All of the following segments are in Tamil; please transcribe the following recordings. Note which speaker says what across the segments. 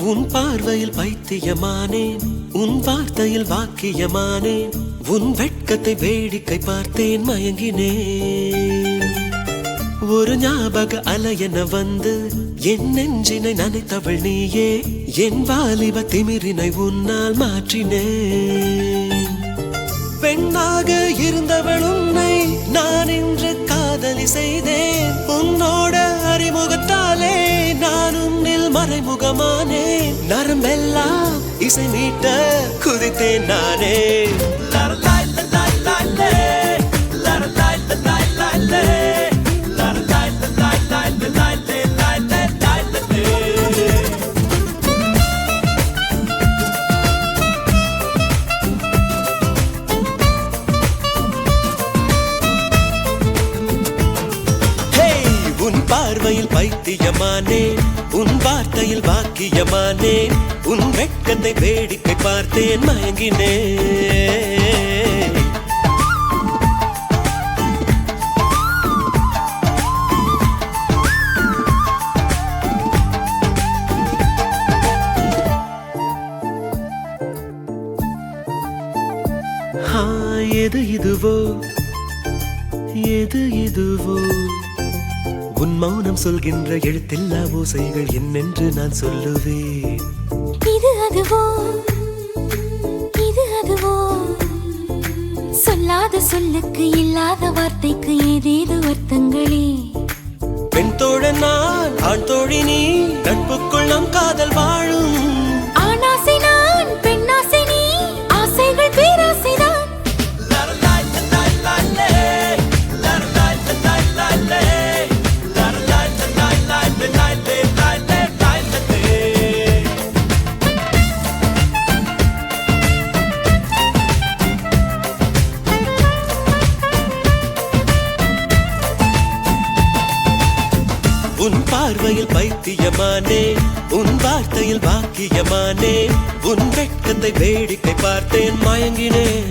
Speaker 1: உன் பார்வையில் பைத்தியமானேன், உன் வார்த்தையில் வாக்கியமானேன், உன் வெட்கத்தை வேடிக்கை பார்த்தேன் மயங்கினேன். ஒரு ஞாபக அலையென வந்து என் நெஞ்சினை நனைத்தவள் நீயே, என் வாலிப திமிரினை உன்னால் மாற்றினேன். பெண்ணாக இருந்தவள் உன்னை நான் இன்று காதலி செய்தேன். உன்னோட அறிமுகத்தாலே நான் உன்னில் மறைமுகமானேன். நரம்பெல்லாம் இசை மீட்ட குதித்தேன் நானே. பார்வையில் பைத்தியமானேன், உன் வார்த்தையில் வாக்கியமானேன், உன் வெட்கத்தை வேடிக்கை பார்த்தேன் மயங்கினேன். எது இதுவோ எது இதுவோ, உன் மௌனம் சொல்கின்ற எழுத்தில்லா ஓசைகள் என்னென்று நான் சொல்லுவேன்.
Speaker 2: இது அதுவோ இது அதுவோ, சொல்லாத சொல்லுக்கு இல்லாத வார்த்தைக்கு ஏதேது அர்த்தங்களே.
Speaker 1: பெண் தோழன் நான், ஆண் தோழி நீ, நட்புக்குள் நம் காதல் வாழும்.
Speaker 2: ஆணாசை நான், பெண்ணாசை நீ, ஆசைகள் பேராசைதான்.
Speaker 1: உன் பார்வையில் பைத்தியமானேன், உன் வார்த்தையில் வாக்கியமானேன், உன் வெட்கத்தை வேடிக்கை பார்த்தேன் மயங்கினேன்.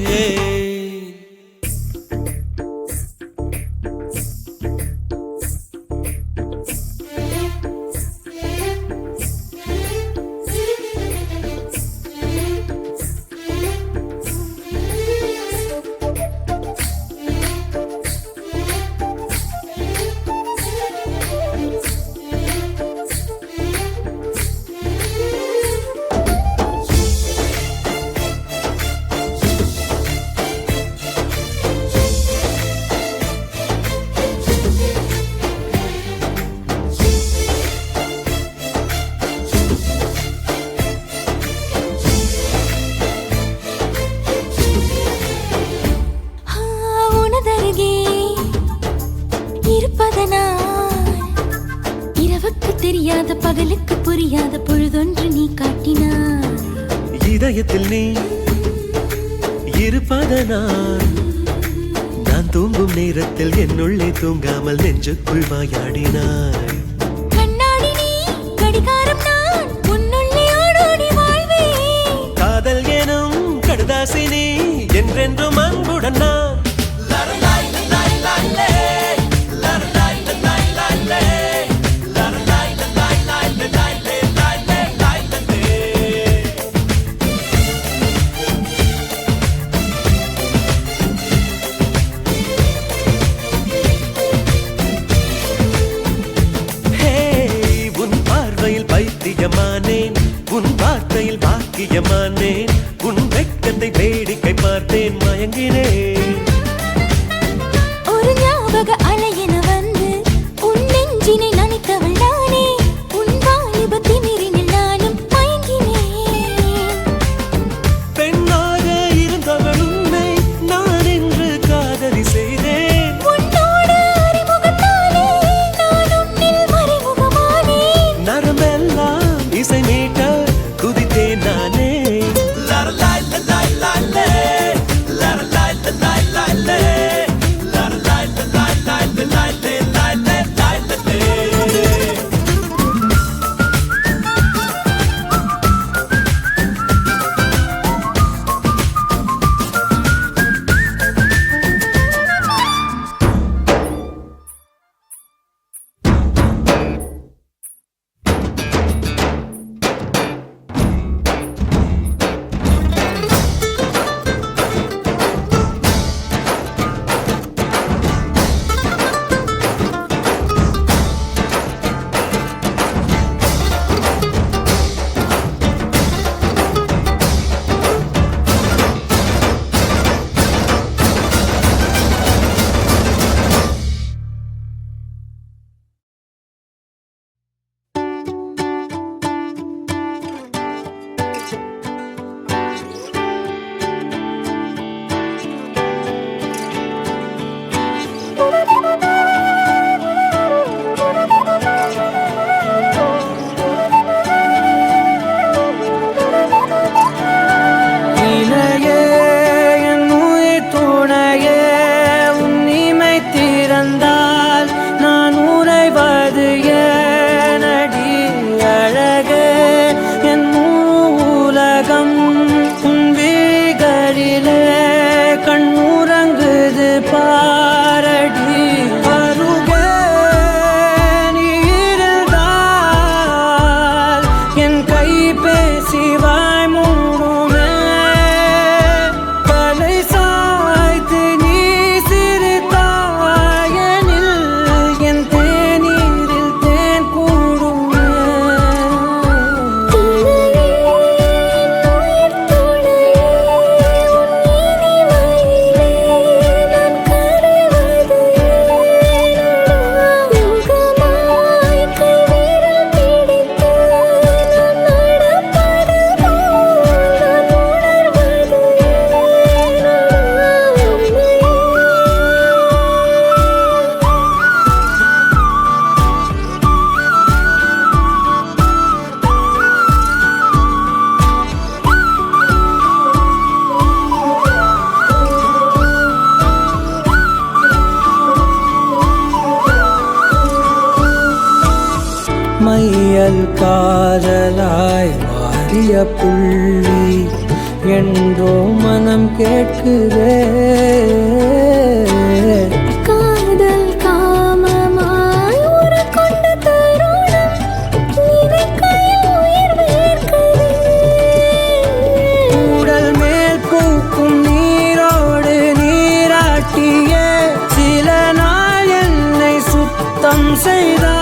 Speaker 2: இரவுக்கு தெரியாத பகலுக்கு புரியாத பொழுதொன்று நீ காட்டினாய்.
Speaker 1: இதயத்தில் நீ இருப்பதனால் நான் தூங்கும் நேரத்தில் என்னுள்ளே தூங்காமல் நெஞ்சுக்குள் வாயாடினாய்.
Speaker 2: கண்ணாடி நீ, கடிகாரம் நான், உன்னுள்ளே ஓடோடி வாழ்வேன்.
Speaker 1: காதல் எனும் கடுதாசி நீ, என்றென்றும் அன்புடன் நான். பைத்தியமானேன், உன் வார்த்தையில் வாக்கியமானேன், உன் வெட்கத்தை வேடிக்கை பார்த்தேன் மயங்கினேன்.
Speaker 2: ஒரு ஞாபக அலையென வந்து உன் நெஞ்சினை நனைத்தவள் நானே, உன் வாலிப திமிரினில் நானும் மயங்கினேன்.
Speaker 1: பெண்ணாக இருந்தவள் உன்னை நான் இன்று காதலி செய்தேன்.
Speaker 2: உன்னோட அறிமுகத்தாலே நான் உன்னில் மறைமுகமானேன்.
Speaker 1: நரம்பெல்லாம் இசை மீட்ட குதித்தேன் நானே.
Speaker 3: புயல் காதலாய் மாறிய புள்ளி என்றோ மனம் கேட்குதே.
Speaker 2: காதல் காமமாய் உருக்கொண்ட தருணம் நினைக்கையில் உயிர் வேர்க்குதே.
Speaker 3: உடல் மேல் பூக்கும் நீரோடு நீராட்டிய சில நாள் என்னை சுத்தம் செய்தார்.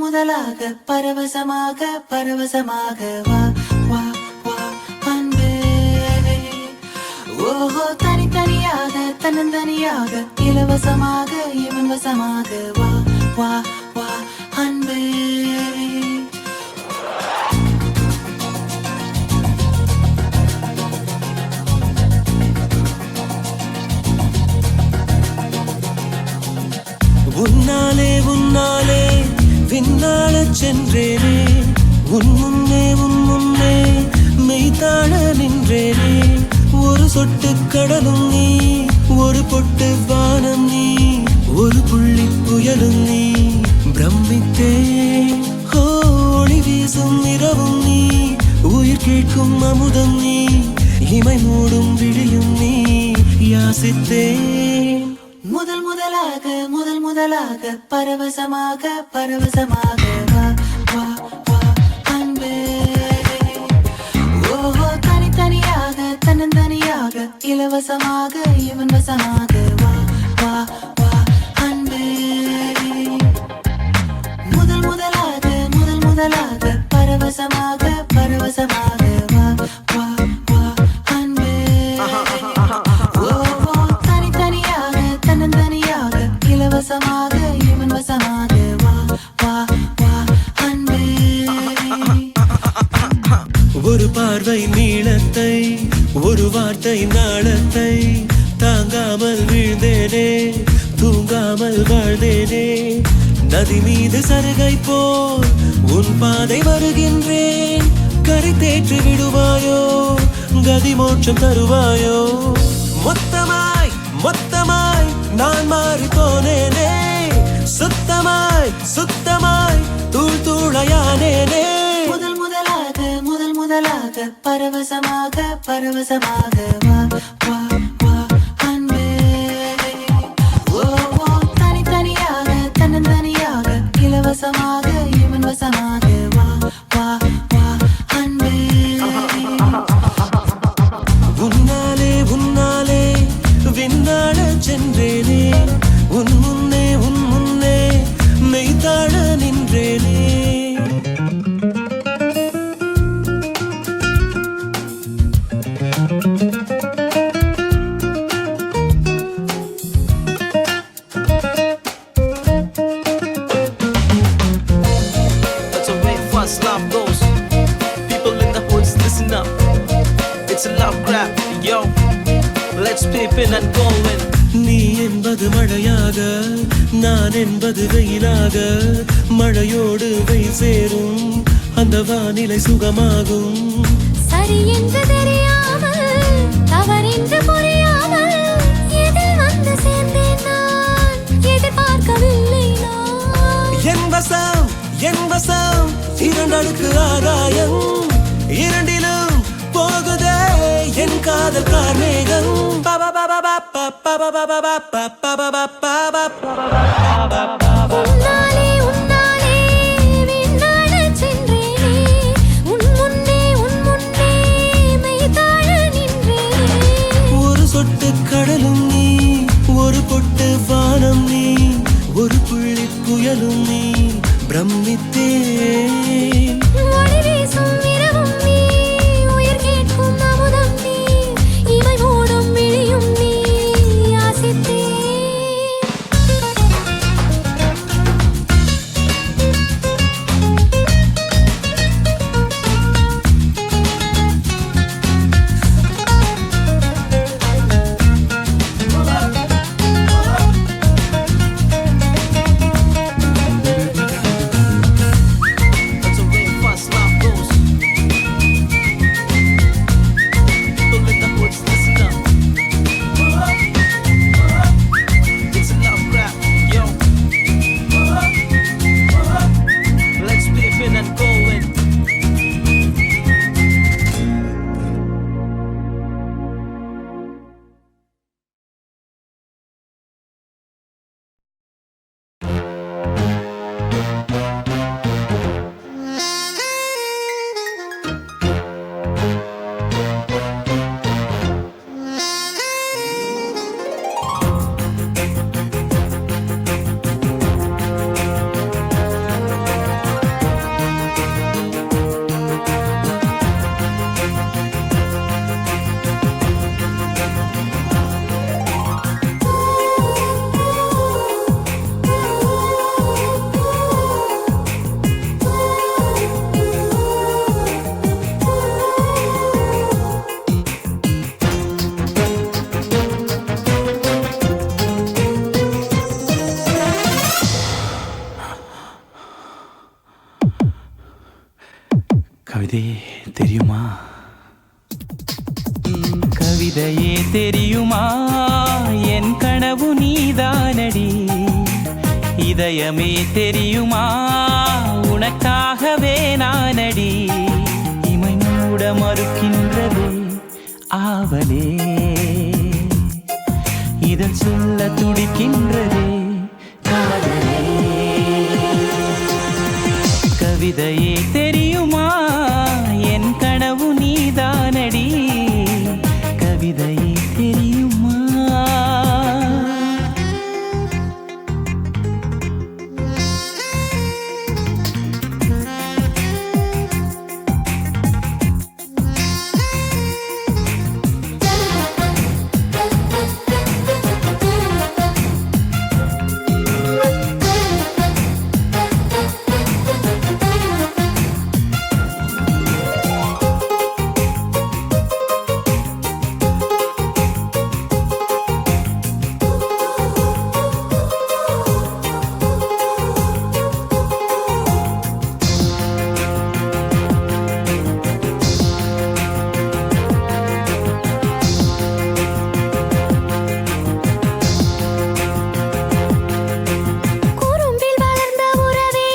Speaker 4: முதலாக பரவசமாக பரவசமாக வா வா வா அன்பே. ஓஹோ தனித்தனியாக தன்னந்தனியாக இலவசமாக இவன் வசமாக வா வா வா அன்பே.
Speaker 1: உன்னாலே உன்னாலே விண்ணாளச் சென்றேனே, உன் முன்னே மெய்தாழ நின்றேனே. ஒரு சொட்டு கடலும் நீ, ஒரு பொட்டு வானம் நீ, ஒரு புள்ளி புயலும் நீ. பிரமித்தேன் ஒளி வீசும் இரவும் நீ, உயிர் கேட்கும் அமுதம் நீ, இமை மூடும் விழியும் நீ. யாசித்தேன்
Speaker 4: முதலாக பரவசமாக பரவசமாக வா வா வா அன்பே. ஓஹோ தனித்தனியாக தன்னந்தனியாக இலவசமாக இவன் வசமாக வா வா வா அன்பே. முதலாக பரவசமாக பரவசமாக வா வா வா அன்பே. ஓஹோ தனித்தனியாக தன்னந்தனியாக இலவசமாக இவன் வசமாக வா வா வா அன்பே.
Speaker 1: ஒரு பார்வை நீளத்தை, ஒரு வார்த்தை நாளத்தை, தாங்காமல் வீழ்ந்தேனே, தூங்காமல் வாழ்ந்தேனே. நதி மீது சருகை போல் உன் பாதை வருகின்றேன். கரை தேற்றி விடுவாயோ, கதி மோட்சம் தருவாயோ. மொத்தமாய் மொத்தமாய் நான் மாறி போனேனே, சுத்தமாய் தூள் தூளையானேனே.
Speaker 4: முதலாக பரவசமாக பரவசமாக வா வா வா அன்பே. ஓஹோ தனித்தனியாக தன்னந்தனியாக இலவசமாக இவன் வசமாக வா வா வா அன்பே.
Speaker 1: உன்னாலே விண்ணாளச் சென்றேனே, உன் முன்னே மெய்தாழ நின்றேனே.
Speaker 5: That's the way fast love goes. People in the hoods, listen up. It's a love grab, yo. Let's peep in and go in.
Speaker 1: நீ என்பது மழையாக, நான் என்பது வெயிலாக. மழையோடு வெயில் சேரும், அந்த வானிலை சுகமாகும்.
Speaker 2: சரி என்று தெரியாமல் தவறென்று புரியாமல் எதில்
Speaker 1: வசம் என் வசம் இரண்டடுக்கு ஆகாயம் இரண்டிலும் போகுதே என் காதல் கார்மேகம்
Speaker 2: உன்னாலே உன்னாலே விண்ணாடச் சென்றேனே உன் முன்னே மெய்தாழ நின்றேனே
Speaker 1: ஒரு சொட்டு கடலும் நீ ஒரு பொட்டு வானம் நீ ஒரு புள்ளி புயலும் நீ பிரமித்தேன்
Speaker 2: ஒளி வீசும் இரவும் நீ உயிர் கேட்கும் அமுதம் நீ இமை மூடும் விழியும் நீ யாசித்தேன்
Speaker 5: That's the way fast love goes. People in the hoods, listen up. It's a love rap, yo. Let's flip in and go in.
Speaker 6: கவிதையே தெரியுமா கவிதையே தெரியுமா என் கனவு நீதானடி இதயமே தெரியுமா உனக்காகவே நானடி இமை மூட மறுக்கின்றதே ஆவலே இதழ் சொல்ல துடிக்கின்றதே காதலே கவிதையே தெரியுமா என் கனவு நீதானடி கவிதையே தெரியுமா
Speaker 2: குறும்பில் வளர்ந்த உறவே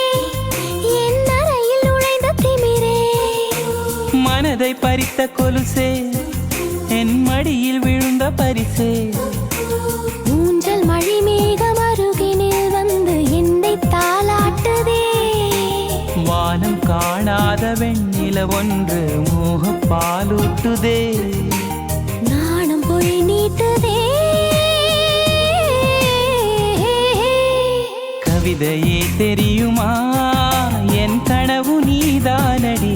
Speaker 2: என் அறையில் நுழைந்த திமிரே
Speaker 6: மனதை பறித்த கொலுசே என் மடியில் விழுந்த பரிசே
Speaker 2: ஊஞ்சல் மழை மேகம் அருகினில் வந்து என்னை தாலாட்டுதே
Speaker 6: வானம் காணாத வெண்ணில ஒன்று மோகப் பாலூட்டுதே
Speaker 2: நாணம் பொய் நீட்டுதே
Speaker 6: கவிதையே தெரியுமா என் கனவு நீதானடி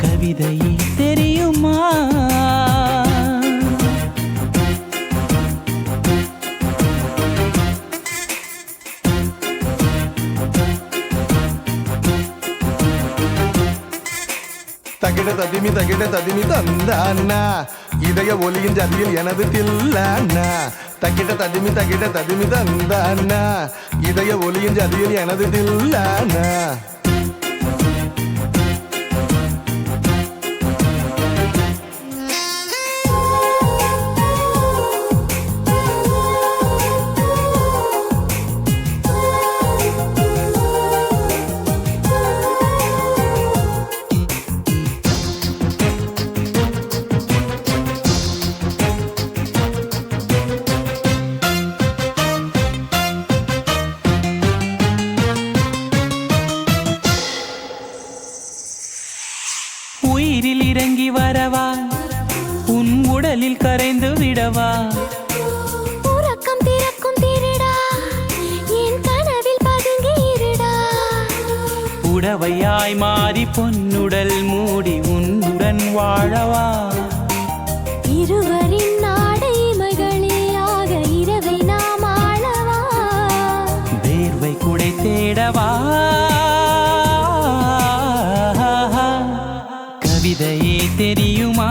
Speaker 6: கவிதையே தெரியுமா
Speaker 7: தகிட ததிமி தந்தானா இதய ஒலியின் ஜதியில் எனது தில்லானா தகிட ததிமி தந்தானா இதய ஒலியின் ஜதியில் எனது தில்லானா
Speaker 6: தேடிடவா
Speaker 2: உறக்கம் திறக்கும் திருடா என் கனவில் பதுங்கி இருடா
Speaker 6: புடவையாய் மாறி பொன்னுடல் மூடி உன்னுடன் வாழவா
Speaker 2: இருவரின் நாடைமைகளிலாக இரவை நாம் ஆளவா
Speaker 6: வேர்வை குடை தேடவா கவிதையே தெரியுமா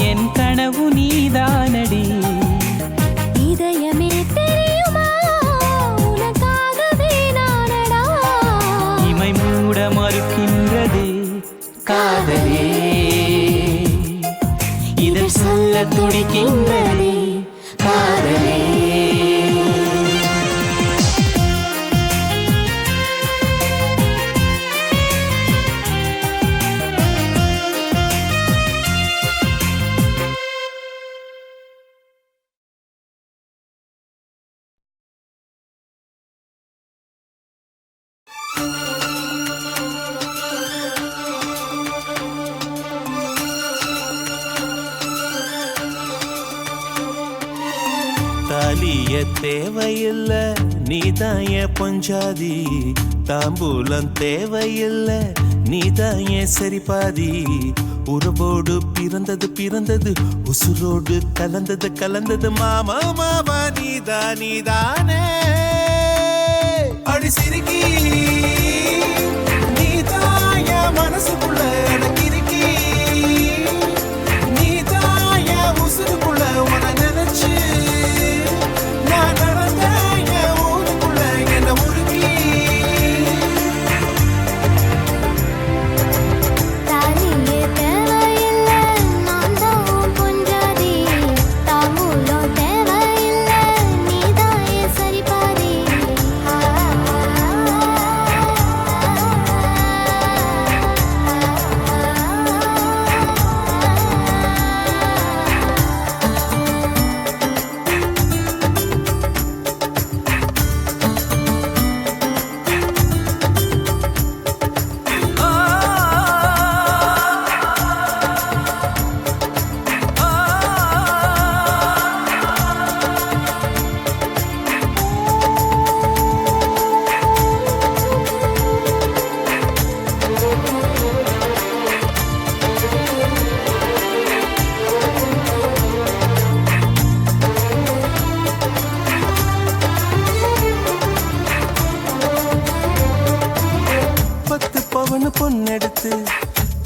Speaker 6: என் கனவு நீதானடி
Speaker 2: இதயமே தெரியுமா உனக்காகவே நானடா
Speaker 6: இமை மூட மறுக்கின்றது காதலே இதழ் சொல்ல துடிக்கின்றதே காதலே
Speaker 1: தாலிய தேவையில்ல நீதாய பொஞ்சாதி தாம்பூலம் தேவையில்ல நீதாய சரிபாதி உறவோடு பிறந்தது உசுரோடு கலந்தது மாமா மாமா நீதானே அடி சிரிக்கி நீதாய மனசுக்குள்ள எனக்கு இருக்கி நீதாய உசுருக்குள்ள உன நினைச்சு பொன்னெடுத்து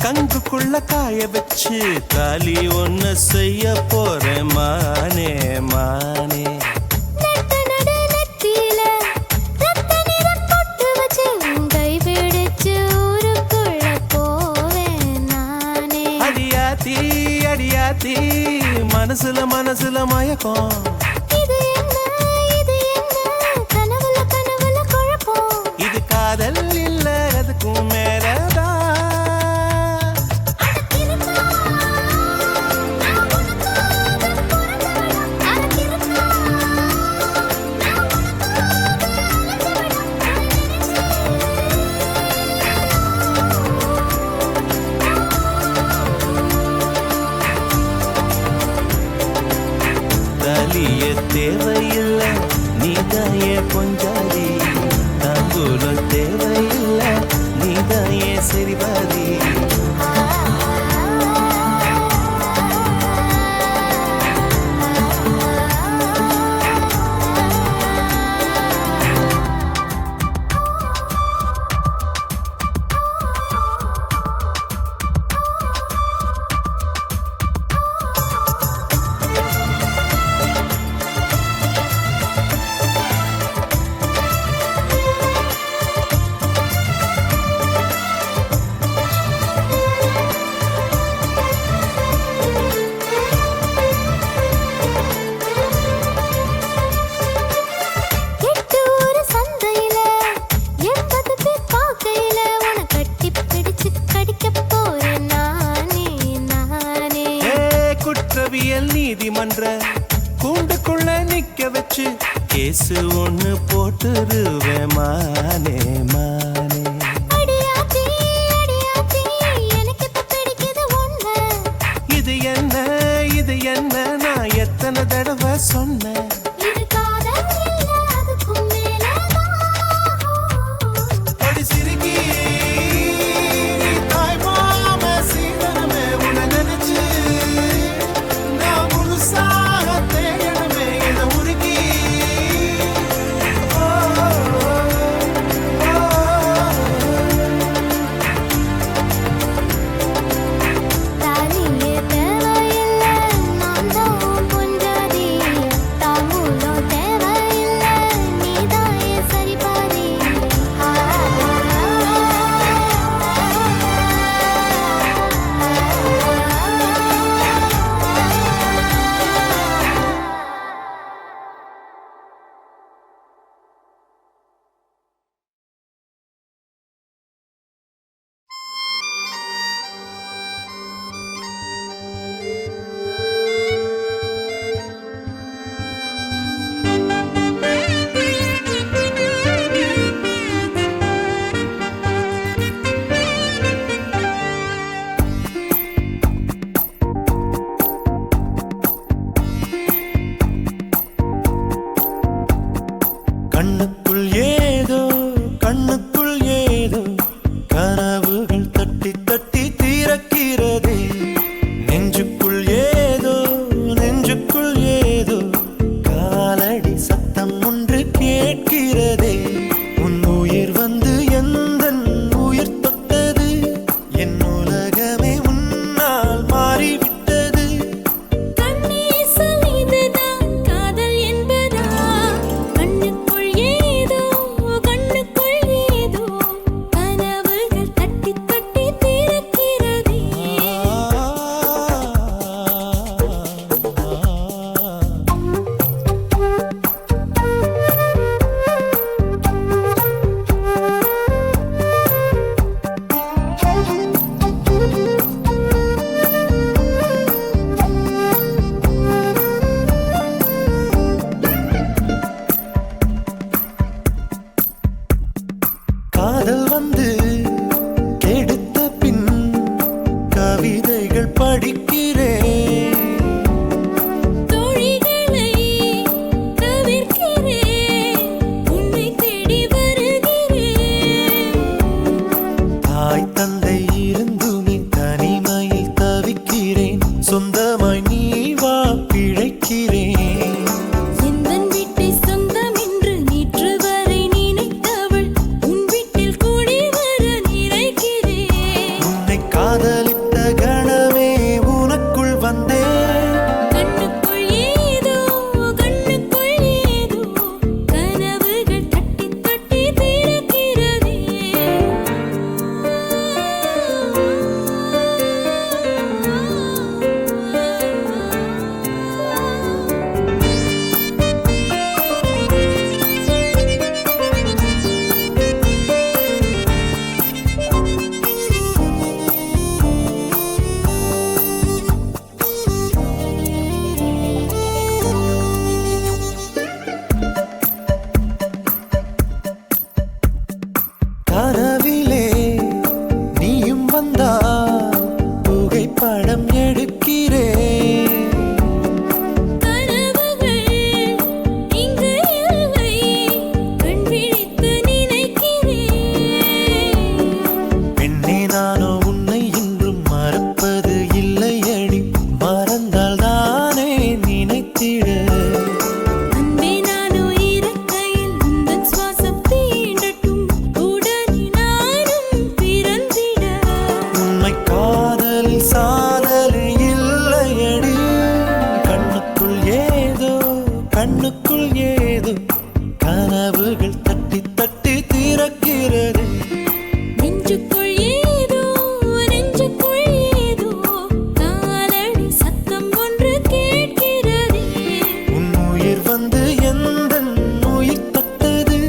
Speaker 1: கங்குக்குள்ள காய வச்சு தாலி ஒன்னு செய்ய போறேன் மானே மானே அடியாத்தி அடியாத்தி மனசுல மயக்கம் இது காதல் இல்ல அதுக்கும் மேலதான் தாலிய தேவையில்லை நீதாய பொஞ்சாதி தாம்பூலம் தேவையில்லை நீதாய சரிபாதி நீதிமன்ற கூண்டுக்குள்ள நிக்க வச்சு கேசு ஒண்ணு போட்டுருவேன் மானே மானே இது என்ன நான் கண்ணுக்குள் ஏதோ கண்ணுக்குள் ஏதோ கனவுகள் தட்டி தட்டி திறக்கிறதே நெஞ்சுக்குள் ஏதோ நெஞ்சுக்குள் ஏதோ காலடி சத்தம் ஒன்று கேட்கிறதே உன் உயிர் வந்து எந்தன் உயிர் தொட்டது என் உலகமே உன்னால் மாறிவிட்டது
Speaker 2: கண்ணே சொல் இதுதான் காதல் என்பதா கண்ணுக்குள் ஏதோ கனவுகள் தட்டி தட்டி திறக்கிறதே
Speaker 1: காதல் வந்து கெடுத்த பின் கவிதைகள் படிக்கிறேன்
Speaker 2: தோழிகளை தவிர்க்கிறேன் உன்னை தேடி வருகிறேன்
Speaker 1: தாய் தந்தை இருந்துமே தனிமையில் தவிக்கிறேன் சொந்தமாய் நீ வா பிழைக்கிறேன்
Speaker 2: எந்தன் வீட்டை சொந்தம் என்று நேற்று வரை நினைத்தவள் உன் வீட்டில் கூடி வர நினைக்கிறேன்
Speaker 1: உன்னை காதலித்த கணமே உனக்குள் வந்தேன்
Speaker 2: கண்ணுக்குள் ஏதோ கனவுகள் தட்டி தட்டி திறக்கிறதே
Speaker 1: கனவிலே நீயும் வந்தால் புகைப்படம் எடுக்கிறேன்
Speaker 2: கனவுகள் இங்கு இல்லை கண் விழித்து நினைக்கிறேன்
Speaker 1: பெண்ணே நானோ உன்னை இன்றும் மறப்பது இல்லை அடி மறந்தால் தானே நினைத்திட
Speaker 2: அன்பே நானோ இருக்கையில் உந்தன் சுவாசம் தீண்டட்டும் உடனே நானும் பிறந்திட
Speaker 1: உண்மை காதலில் சாதல் இல்லையடி கண்ணுக்குள் ஏதோ கனவுகள் தட்டி தட்டி திறக்கிறது
Speaker 2: நெஞ்சுக்குள் ஏதோ காலடி சத்தம் ஒன்று கேட்கிறதே
Speaker 1: உன் உயிர் வந்து எந்தன் உயிர் தொட்டது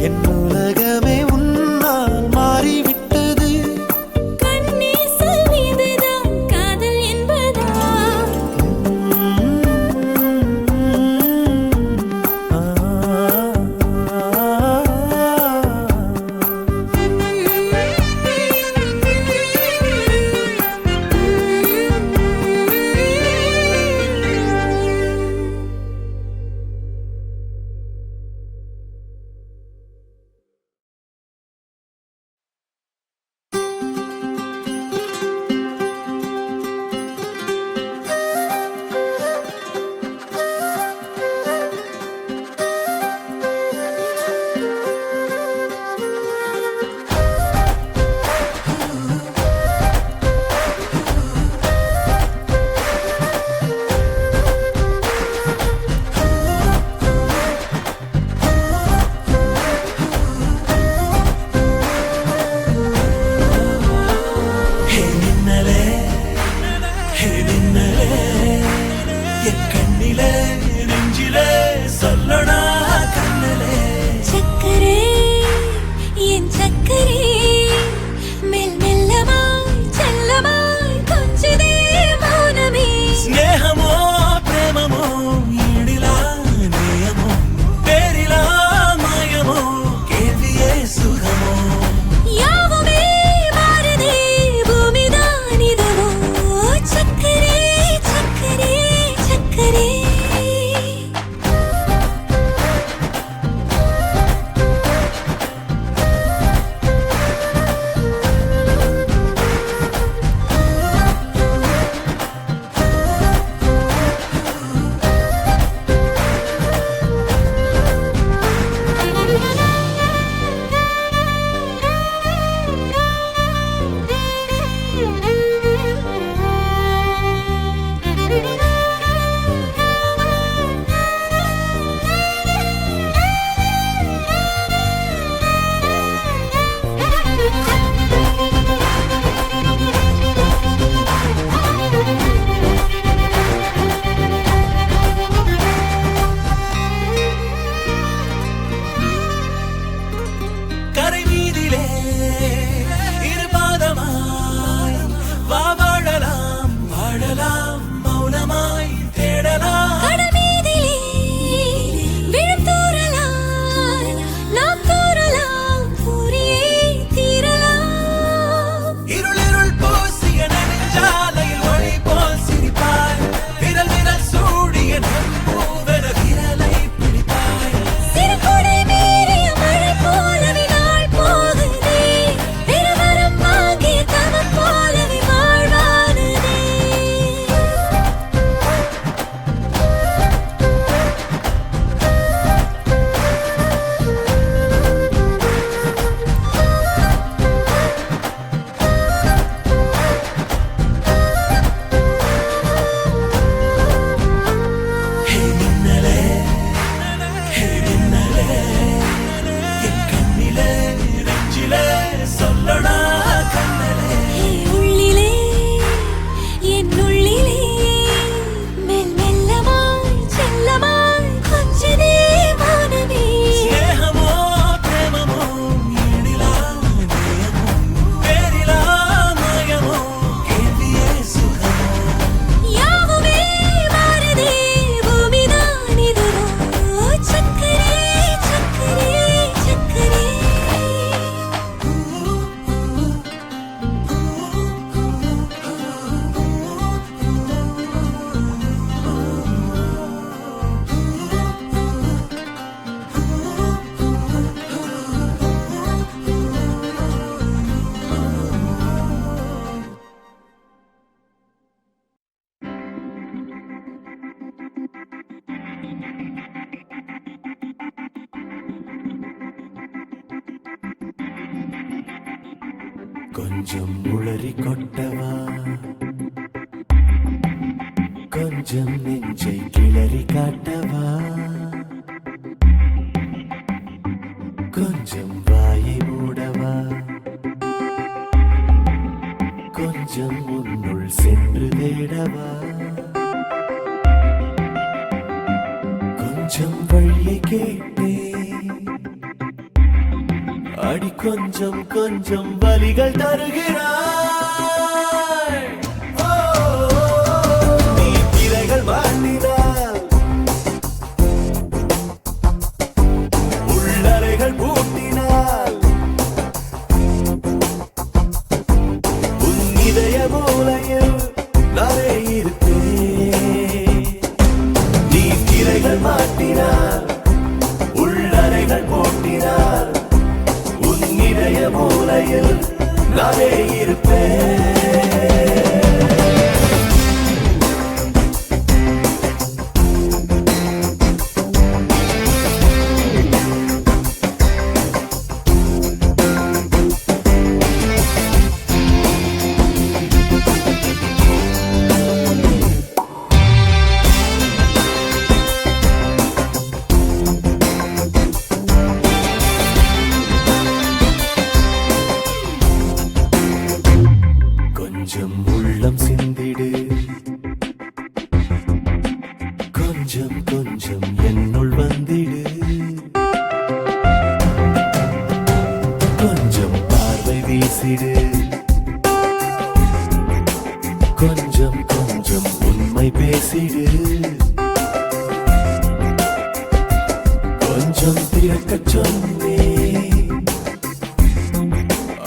Speaker 1: என் உலகமே உன்னால் மாறிவிட்டது
Speaker 2: கண்ணே சொல் இதுதான் காதல் என்பதா
Speaker 1: ஆ கொஞ்சம் உளறி கொட்டவா கொஞ்சம் நெஞ்சை கிளறி காட்டவா கொஞ்சம் வாயை மூடவா கொஞ்சம் உன்னுள் சென்று தேடவா கொஞ்சம் வழியை கேட்டே அடி கொஞ்சம் கொஞ்சம் வலிகள் தருகிறாய் ஓ, நீ திரைகள் மாட்டினாய் உள்ளறைகள் பூட்டினாய் உன் இதய மூலையில் நானே இருப்பேன் நீ திரைகள் மாட்டினாய் உள்ளறைகள் பூட்டினாய் உன் இதய மூலையில் நானே இருப்பேன் கொஞ்சம் உள்ளம் சிந்திடு கொஞ்சம் கொஞ்சம் என்னுள் வந்திடு கொஞ்சம் பார்வை வீசிடு கொஞ்சம் கொஞ்சம் உண்மை பேசிடு கொஞ்சம் திறக்கச் சொன்னே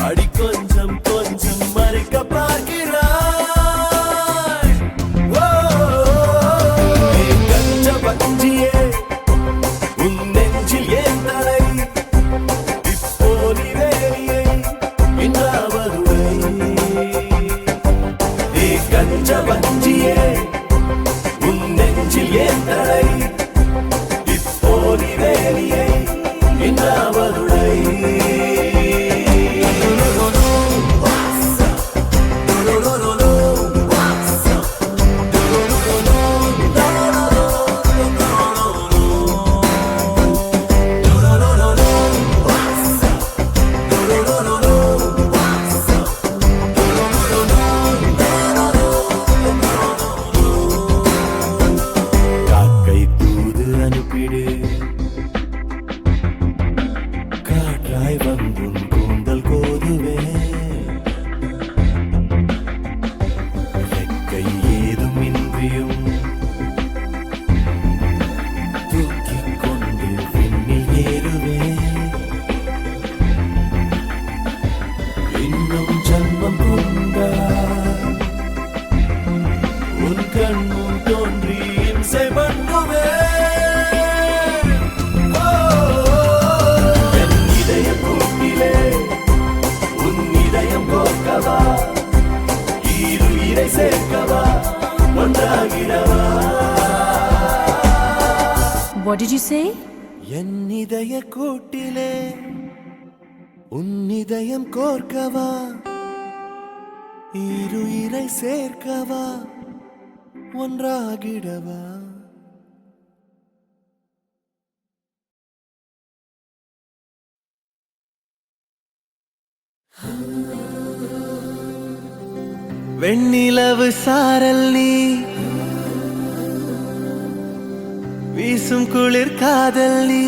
Speaker 1: அடி கொஞ்சம் கொஞ்சம் மறைக்க பார்க்கிறாய் ஓ, நீ கஞ்ச பஞ்சியே உன் நெஞ்சில் ஏன் தலை இப்போ நீ வேலியை இன்றாவதுடை நீ கஞ்ச பஞ்சியே உன் நெஞ்சில் ஏன் தலை இப்போ நீ வேலியை இன்றாவதுடை காக்கை தூது அனுப்பிடு காற்றாய் வந்தும் கூந்தல் கோதுவே ரெக்கை ஏதும் இன்றியும் தூக்கிக் கொண்டு விண்ணில் ஏறுவே இன்னும் ஜன்மம் கொண்டா உன் கண்முன் தோன்றி இம்சை பண்ணுவே ஓ, என் இதய கூட்டிலே உன் இதயம் கோர்க்கவா ஈருயிரை சேர்க்கவா ஒன்றாகிடவா
Speaker 2: What did you say?
Speaker 1: என் இதய கூட்டிலே உன் இதயம் கோர்க்கவா ஈருயிரை சேர்க்கவா ஒன்றாகிடவா வெண்ணிலவு சாரல் நீ வீசும் குளிர் காதல் நீ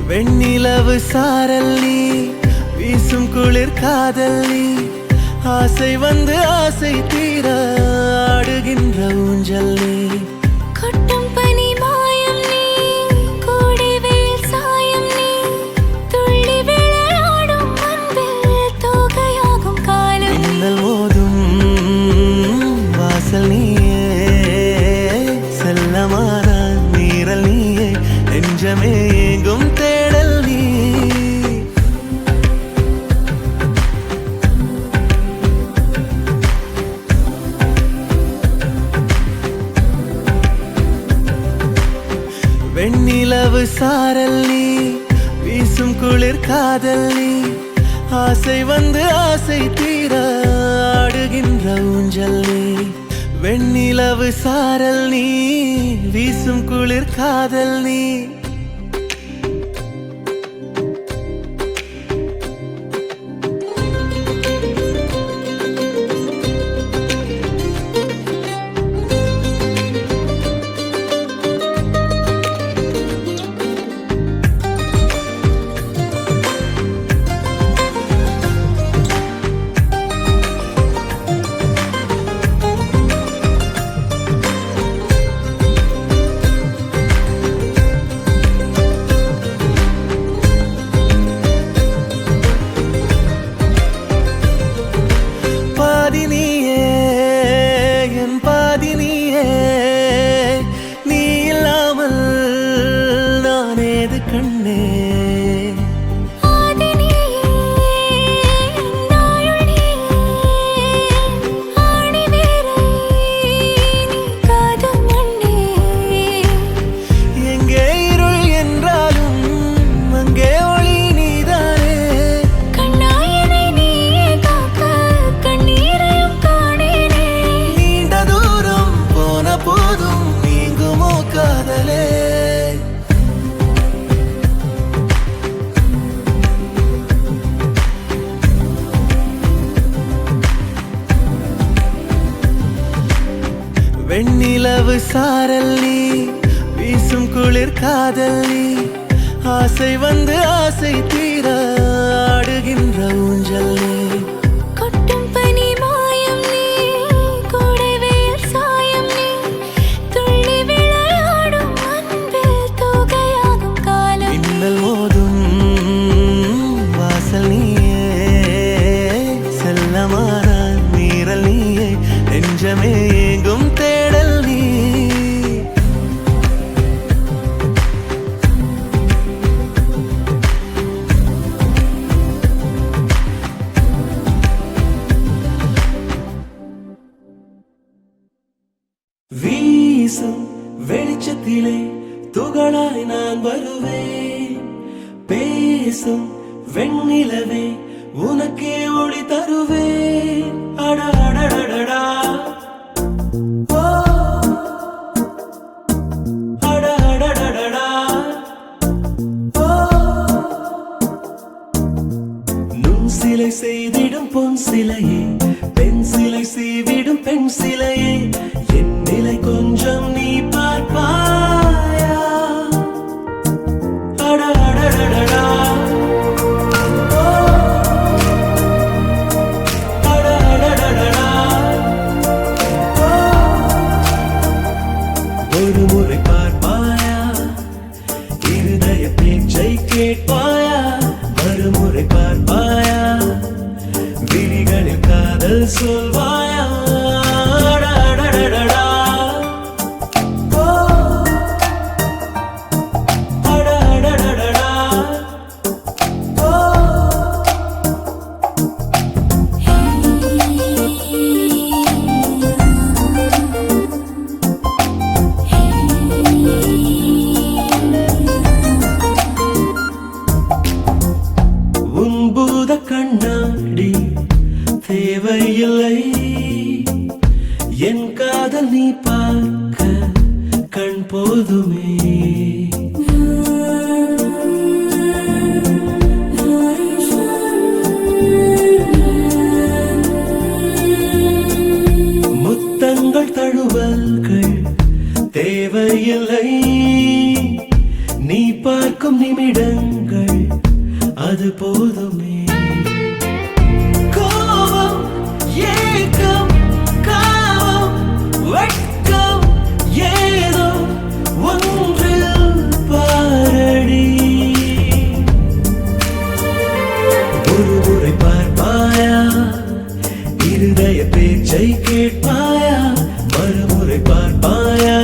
Speaker 1: வெண்ணிலவு சாரல் நீ வீசும் குளிர் காதல் நீ ஆசை வந்து ஆசை தீர ஆடுகின்ற ஊஞ்சல் நீ
Speaker 2: கொட்டும் பனி மாயம் நீ கோடை வெயில் சாயம் நீ துள்ளி விளையாடும் அன்பில் தோகையாகும் காலம் நீ.
Speaker 1: மின்னல் மோதும் வாசல் நீயே செல்லமான நீரல் நீயே நெஞ்சமே எங்கும் தேடல் நீ சாரல் நீ வீசும் குளிர் காதல் நீ ஆசை வந்து ஆசை தீர ஆடுகின்ற ஊஞ்சல் நீ வெண்ணிலவு சாரல் நீ வீசும் குளிர் காதல் நீ வெண்ணிலவு சாரல் நீ வீசும் குளிர் காதல் நீ ஆசை வந்து ஆசை தீர ஆடுகின்ற ஊஞ்சல் நீ
Speaker 2: கொட்டும் பனி மாயம் நீ கூடவே சாயம் நீ துள்ளி விளையாடும் அன்பில் தூகையாகும் காலம்
Speaker 1: மின்னல் மோதும் வாசல் நீயே செல்லமான மீறல் நீயே நெஞ்சமே எங்கும் தேடல் நீ வீசும் வெளிச்சத்திலே துகளாய் நான் வருவேன் பேசும் வெண்ணிலவே உனக்கே ஒளி தருவேன் அடடடடடா சிலை செய்திடும் பொன் சிலையே பெண் சிலை செய்விடும் பெண் சிலையே என் நிலை கொஞ்சம் நீ பார்ப்பாயா அடடடடடா அடடடடடா ஒரு முறை பார்ப்பாயா இருதய பேச்சை கேட்பாயா மறுமுறை பார்ப்பாயா விழிகளில் காதல் சொல்வாயா அடடடடடா அடடடடடா உன்பூத கண்ணாடி தேவையில்லை என் காதல் நீ பார்க்க கண் போதுமே முத்தங்கள் தழுவல்கள் தேவையில்லை நீ பார்க்கும் நிமிடங்கள் அது போதுமே கோபம் ஏக்கம் காமம் வெட்கம் ஏதோ ஒன்றில் பாரடி ஒரு முறை பார்ப்பாயா இருதய பேச்சை கேட்பாயா மறுமுறை பார்ப்பாயா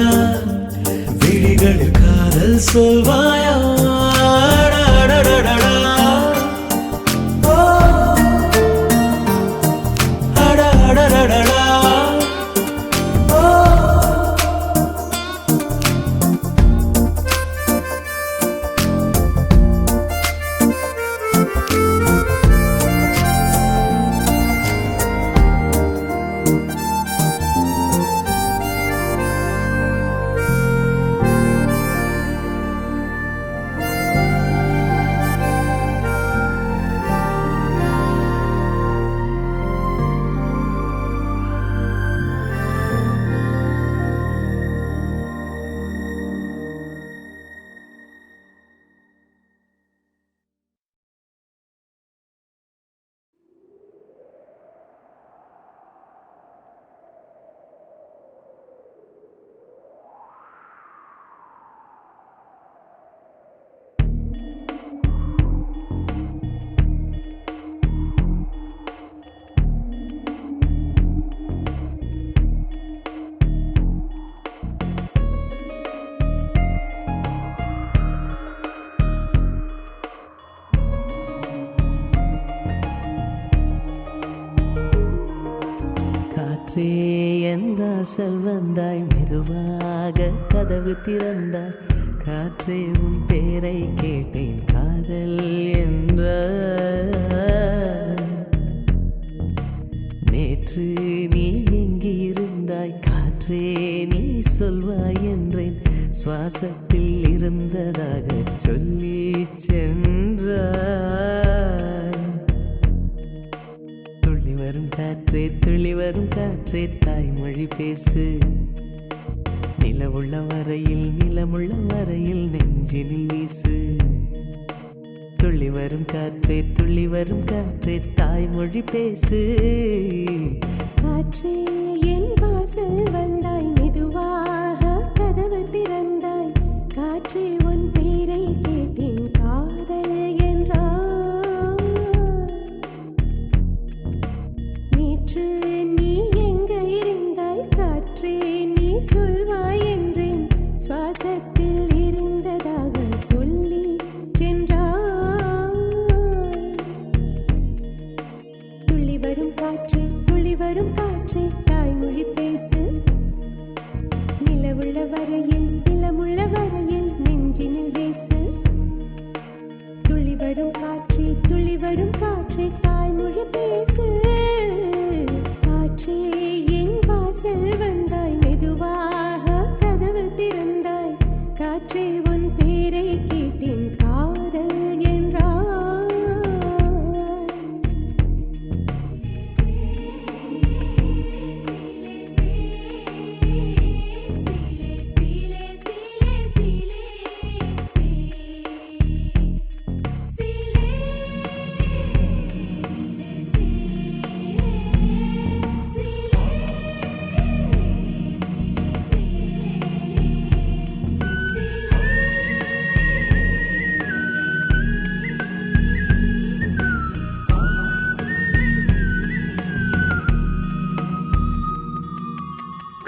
Speaker 1: விழிகளில் காதல் சொல்வாயா அடடடடடா
Speaker 6: காற்றே என்றாசல் வந்தாய் மெதுவாக கதவு திறந்தாய் காற்றே உன் பேரை கேட்டேன் காதல் என்ற நேற்று நீ எங்கிருந்தாய் காற்றே நீ சொல்வாய் என்றேன் சுவாசத்தில் இருந்ததாக சொல்லி சென்றாய் துள்ளி வரும் காற்றே துள்ளி வரும் காற்றே தாய்மொழி பேசு நிலவுள்ள வரையில் நிலமுள்ள வரையில் நெஞ்சினில் வீசு துள்ளி வரும் காற்றே துள்ளி வரும் காற்றே தாய்மொழி பேசு
Speaker 2: காற்றே என் வாசல் வந்தாய் மெதுவாக கதவு திறந்தாய் காற்றே உன் பேரை கேட்டேன் காதல் என்றாய் நேற்று நீ எங்க இருந்தாய் காற்றே நீ சொல்வாய் என்றேன் சுவாசத்தில் இருந்ததாக சொல்லி சென்றாய் துள்ளி வரும் காற்றே துள்ளி வரும் காற்றே தாய்மொழி பேசு நிலவுள்ள வரையில் நிலமுள்ள வரையில் நெஞ்சினில் வீசு துள்ளி வரும் காற்றே துள்ளி வரும் காற்றே தாய்மொழி பேசு காற்றே என் வாசல் வந்தாய் மெதுவாக கதவு திறந்தாய் காற்றே உன் பேரை கேட்டேன் காதல் என்றாய்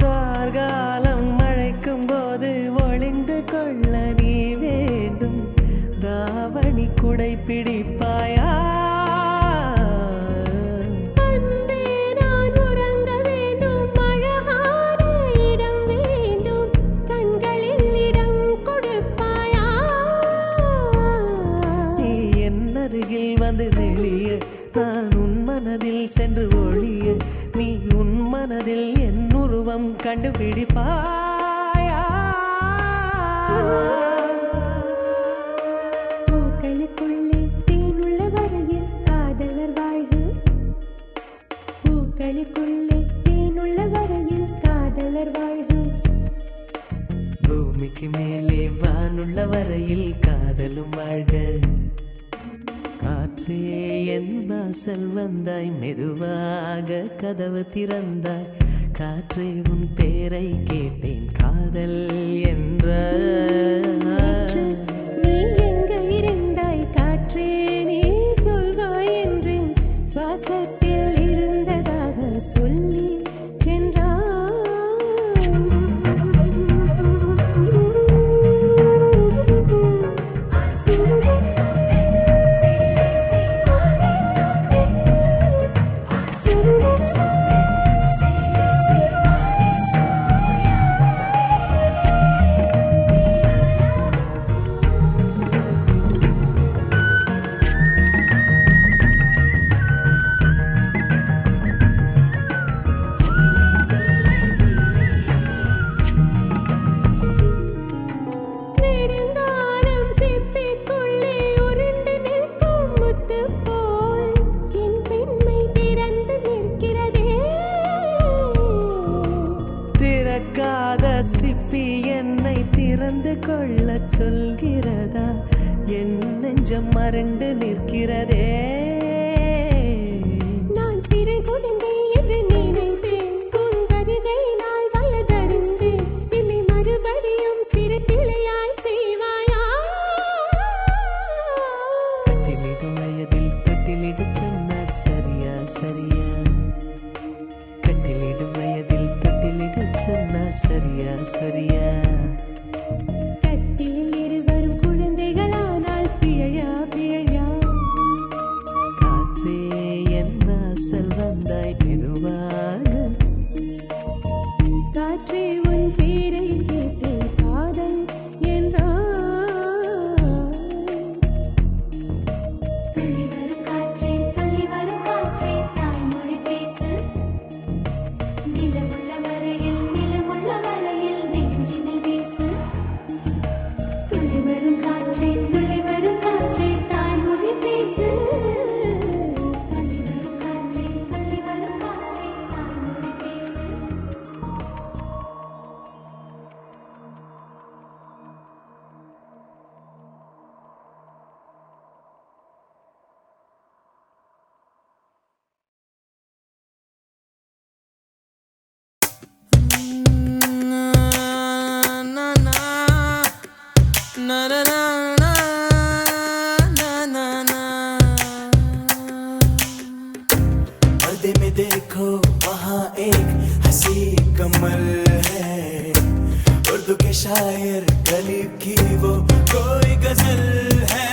Speaker 6: கார்காலம் மழைக்கும் போது ஒளிந்து கொள்ள நீ வேண்டும் தாவணி குடை பிடிப்பாயா
Speaker 2: அன்பே நான் உறங்க வேண்டும் அழகான இடம் வேண்டும் கண்களில் இடம் கொடுப்பாயா
Speaker 6: நீ என் அருகில் வந்து நெளிய நான் உன் மனதில் சென்று ஒழிய நீ உன் மனதில் என் உருவம் கண்டுபிடிப்பாயா
Speaker 2: பூக்களுக்குள்ளே தேனுள்ள வரையில் காதலர் வாழ்வு பூக்களுக்குள்ளே தேனுள்ள வரையில் காதலர் வாழ்வு
Speaker 6: பூமிக்கு மேலே வானுள்ள வரையில் காதலும் வாழ்க காற்றே என் வாசல் வந்தாய் மெதுவாக கதவு திறந்தாய் காற்றே உன் பேரை கேட்டேன் காதல் என்ற
Speaker 2: நீ எங்க இருந்தாய் காற்றே நீ சொல்வாய் என்றேன் சுவாசத்தில் இருந்ததாக சொல்லி நெடுங்காலம் சிப்பிக்குள்ளே உருண்டு நிற்கும் முத்து போல் என் பெண்மை திறந்து நிற்கிறதே
Speaker 6: திறக்காத சிப்பி என்னை திறந்து கொள்ள சொல்கிறதா என் நெஞ்சம் மறண்டு நிற்கிறதே
Speaker 2: நான் சிறு குழந்தை என்று நினைத்தேன் உன் வருகையினால் வயதறிந்தேன் என்னை மறுபடியும் சிறு பிள்ளையாய் செய்வாயா
Speaker 6: கட்டிலிடு வயதில் கட்டிலிடு சொன்னார் சரியா சரியா கட்டிலிடு வயதில் கட்டிலிடு சொன்னார் சரியா சரியா
Speaker 2: கட்டிலில் இருவரும் குழந்தைகளானால் பிழையா பிழையா
Speaker 1: पर्दे में देखो वहाँ एक हंसी कमल है, उर्दू के शायर गरीब की वो कोई गजल है।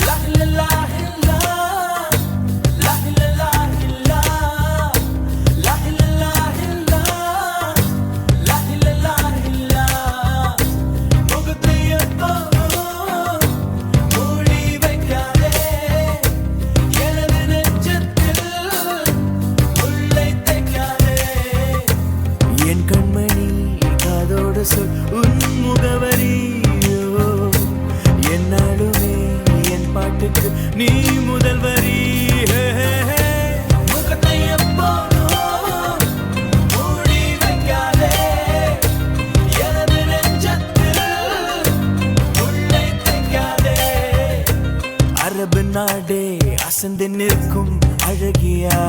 Speaker 1: ला ला ला ला, ला ला ला ला, ला ला ला ला, ला ला ला ला। முகத்தையப்போ மூடி வைக்காதே, எனது நெஞ்சத்தில் முள்ளை தைக்காதே। என் கண்மணி காதோடு சொல் உன் முகவரியோ, என்னாலுமே என் பாட்டுக்கு நீ முதல் வரி। முகத்தையப்போ மூடி வைக்காதே, எனது நெஞ்சத்தில் முள்ளை தைக்காதே। அரபு நாடே அசந்து நிற்கும் அழகியா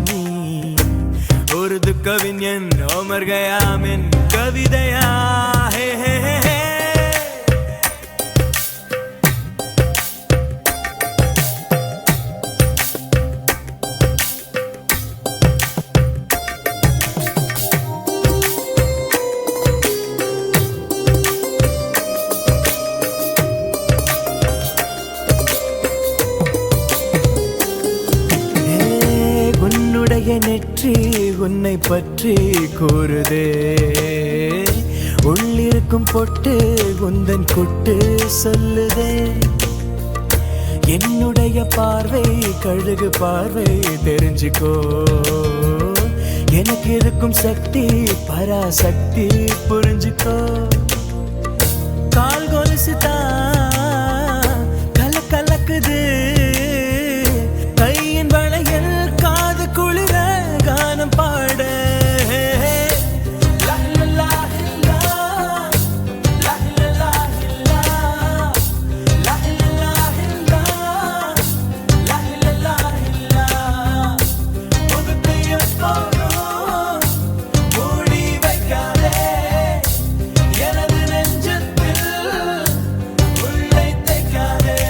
Speaker 1: நீ, உருது கவிஞன் ஓமர் கயாமின் கவிதையா? ஹே ஹே ஹே ஹே। உன்னுடைய நெற்றி உன்னை பற்றி கூறுதே, உள்ளிருக்கும் பொட்டு உந்தன் குட்டு சொல்லுதே। என்னுடைய பார்வை கழுகு பார்வை தெரிஞ்சுக்கோ, எனக்கு இருக்கும் சக்தி பராசக்தி புரிஞ்சுக்கோ। கால் கொலுசுதான் கல கலக்குது, கையின் வளையல் காது குளிர கானம் பாட। லா லா லா லா, லா லா லா லா, லா லா லா லா, லா லா லா லா। முகத்தை எப்போதும் மூடி வைக்காதே, எனது நெஞ்சத்தில் முள்ளை தைக்காதே।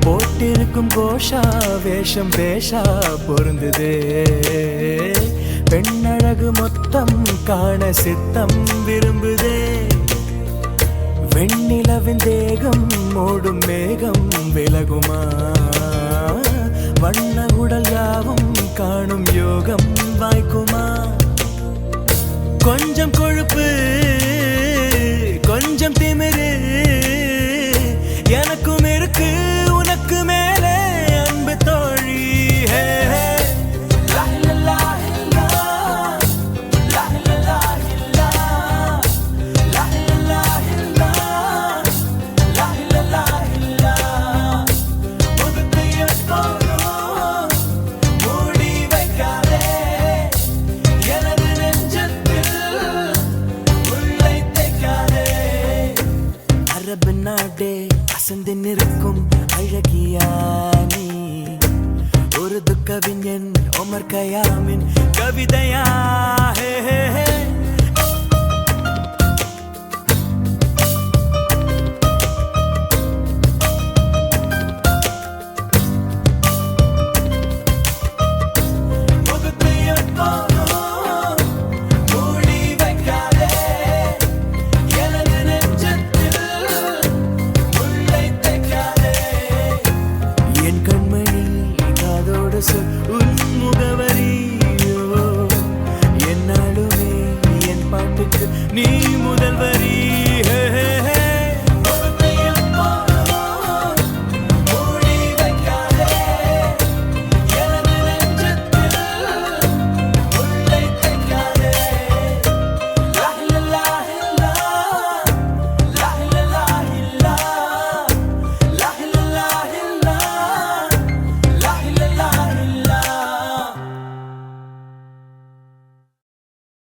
Speaker 1: போட்டிருக்கும் கோஷா வேஷம் பேஷா பொருந்துதே, பெண்ணழகு மொத்தம் காண சித்தம் விரும்புதே। வெண்ணிலவின் தேகம் மூடும் மேகம் விலகுமா, வண்ண உடல் யாவும் காணும் யோகம் வாய்க்குமா। கொஞ்சம் கொழுப்பு கொஞ்சம் திமிரு எனக்கும் இருக்கு, உனக்கு மேலே அன்பு தோழி। ஹே ஹே। லா லா லா லா, லா லா லா லா, லா லா லா லா, லா லா லா லா। முகத்தை எப்போதும் மூடி வைக்காதே, எனது நெஞ்சத்தில் முள்ளை தைக்காதே। அரபு நாடே அசந்து நிற்கும் அழகியா நீ, உருது கவிஞன் ஓமர் கயாமின் கவிதையா? ஹே ஹே ஹே।